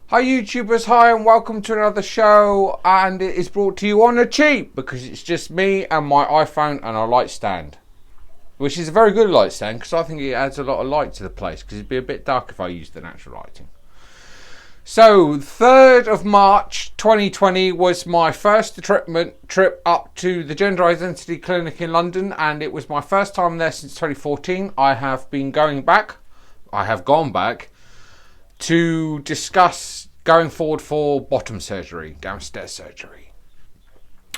Hi YouTubers, hi and welcome to another show, and it is brought to you on the cheap because it's just me and my iPhone and a light stand, which is a very good light stand because I think it adds a lot of light to the place because it'd be a bit dark if I used the natural lighting. So 3rd of March 2020 was my first trip up to the Gender Identity Clinic in London, and it was my first time there since 2014. I have gone back to discuss going forward for bottom surgery, downstairs surgery.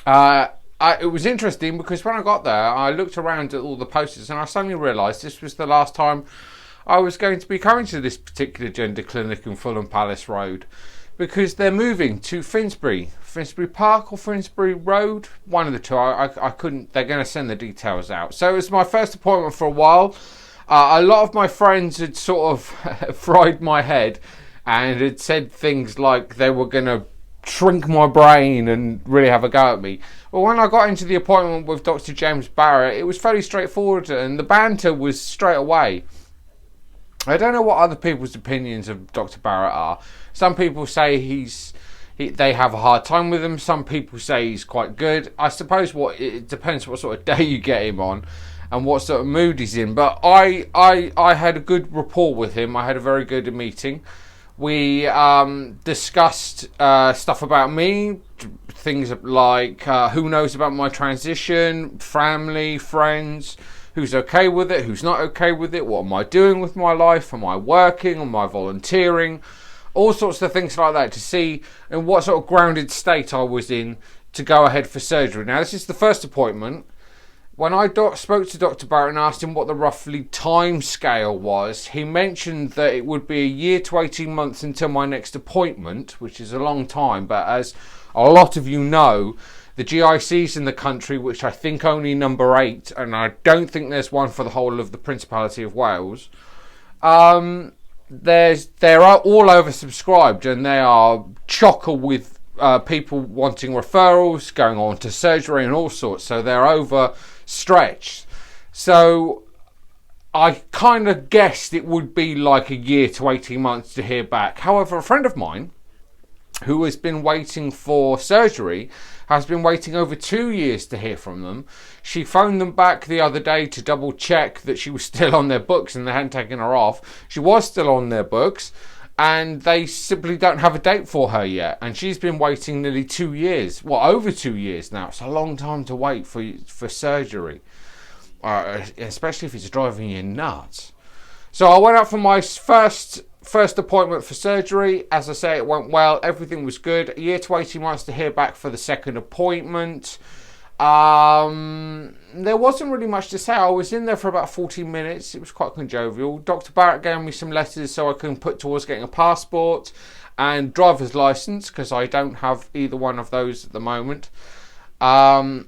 It was interesting because when I got there, I looked around at all the posters and I suddenly realised this was the last time I was going to be coming to this particular gender clinic in Fulham Palace Road, because they're moving to Finsbury Park or Finsbury Road, one of the two. I couldn't, they're going to send the details out. So it was my first appointment for a while. A lot of my friends had sort of fried my head and had said things like they were going to shrink my brain and really have a go at me. But when I got into the appointment with Dr James Barrett, it was fairly straightforward and the banter was straight away. I don't know what other people's opinions of Dr Barrett are. Some people say they have a hard time with him. Some people say he's quite good. I suppose it depends what sort of day you get him on and what sort of mood he's in. But I had a good rapport with him. I had a very good meeting. We discussed stuff about me, things like who knows about my transition, family, friends, who's okay with it, who's not okay with it, what am I doing with my life, am I working, am I volunteering, all sorts of things like that, to see in what sort of grounded state I was in to go ahead for surgery. Now, this is the first appointment. When I spoke to Dr Barrett and asked him what the roughly time scale was, he mentioned that it would be a year to 18 months until my next appointment, which is a long time, but as a lot of you know, the GICs in the country, which I think only number 8, and I don't think there's one for the whole of the Principality of Wales, they're all oversubscribed and they are chocker with people wanting referrals, going on to surgery and all sorts, so they're overstretched. So I kind of guessed it would be like a year to 18 months to hear back. However, a friend of mine who has been waiting for surgery has been waiting over 2 years to hear from them. She phoned them back the other day to double check that she was still on their books and they hadn't taken her off. She was still on their books and they simply don't have a date for her yet. And she's been waiting nearly 2 years. Well, over 2 years now. It's a long time to wait for surgery. Especially if it's driving you nuts. So I went out for my first appointment for surgery. As I say, it went well. Everything was good. A year to 18 months to hear back for the second appointment. There wasn't really much to say. I was in there for about 14 minutes. It was quite conjovial. Dr Barrett gave me some letters so I can put towards getting a passport and driver's license, because I don't have either one of those at the moment. And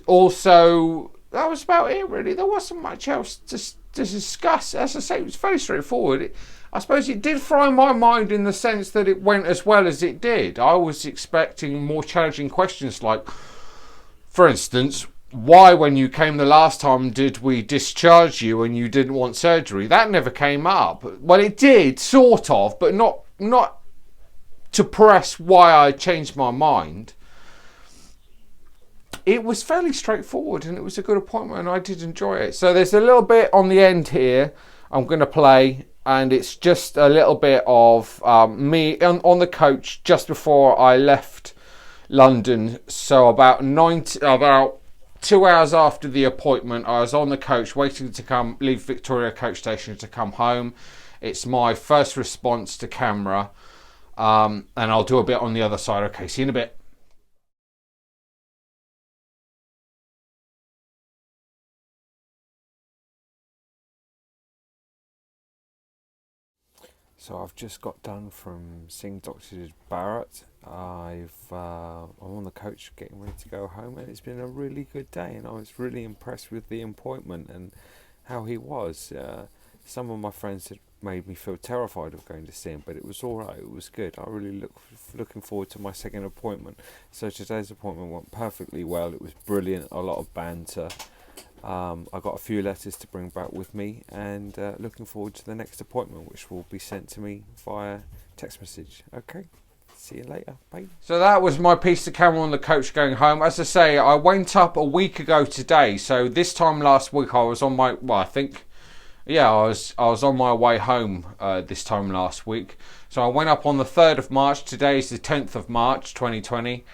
also, that was about it really. There wasn't much else to discuss. As I say, it was very straightforward. I suppose it did fry my mind in the sense that it went as well as it did. I was expecting more challenging questions like, for instance, why when you came the last time did we discharge you and you didn't want surgery? That never came up. Well, it did, sort of, but not to press why I changed my mind. It was fairly straightforward and it was a good appointment and I did enjoy it. So there's a little bit on the end here I'm going to play, and it's just a little bit of me on the coach just before I left London. So about 2 hours after the appointment, I was on the coach waiting to leave Victoria coach station to come home. It's my first response to camera, and I'll do a bit on the other side. Okay, see you in a bit. So I've just got done from seeing Dr. Barrett. I'm on the coach getting ready to go home, and it's been a really good day, and I was really impressed with the appointment and how he was. Some of my friends had made me feel terrified of going to see him, but it was all right. It was good. I really looking forward to my second appointment. So today's appointment went perfectly well. It was brilliant. A lot of banter. I got a few letters to bring back with me, and looking forward to the next appointment, which will be sent to me via text message. Okay, see you later. Bye. So that was my piece to camera on the coach going home. As I say, I went up a week ago today. So this time last week I was on my, well, I think, yeah, I was on my way home this time last week. So I went up on the 3rd of March. Today is the 10th of March, 2020.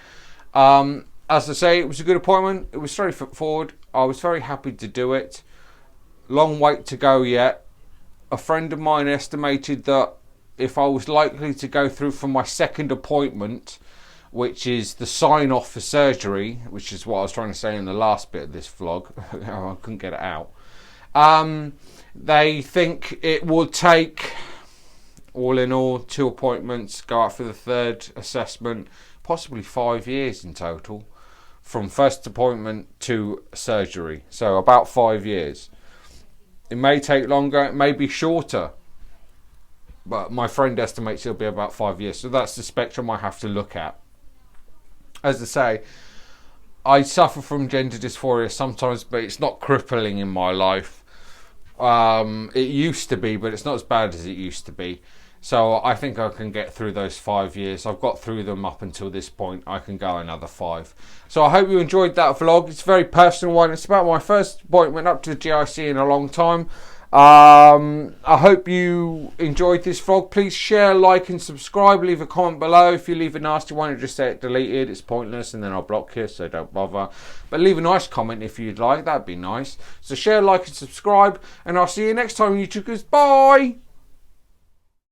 As I say, it was a good appointment. It was straightforward. I was very happy to do it. Long wait to go yet. A friend of mine estimated that if I was likely to go through for my second appointment, which is the sign-off for surgery, which is what I was trying to say in the last bit of this vlog. I couldn't get it out. They think it would take, all in all, 2 appointments, go out for the 3rd assessment, possibly 5 years in total, from first appointment to surgery. So about 5 years. It may take longer, it may be shorter, but my friend estimates it'll be about 5 years. So that's the spectrum I have to look at. As I say, I suffer from gender dysphoria sometimes, but it's not crippling in my life. It used to be, but it's not as bad as it used to be. So I think I can get through those 5 years. I've got through them up until this point. I can go another 5. So I hope you enjoyed that vlog. It's a very personal one. It's about my first appointment up to the GIC in a long time. I hope you enjoyed this vlog. Please share, like and subscribe. Leave a comment below. If you leave a nasty one, just say it deleted. It's pointless and then I'll block you, so don't bother. But leave a nice comment if you'd like. That'd be nice. So share, like and subscribe, and I'll see you next time, YouTubers. Bye!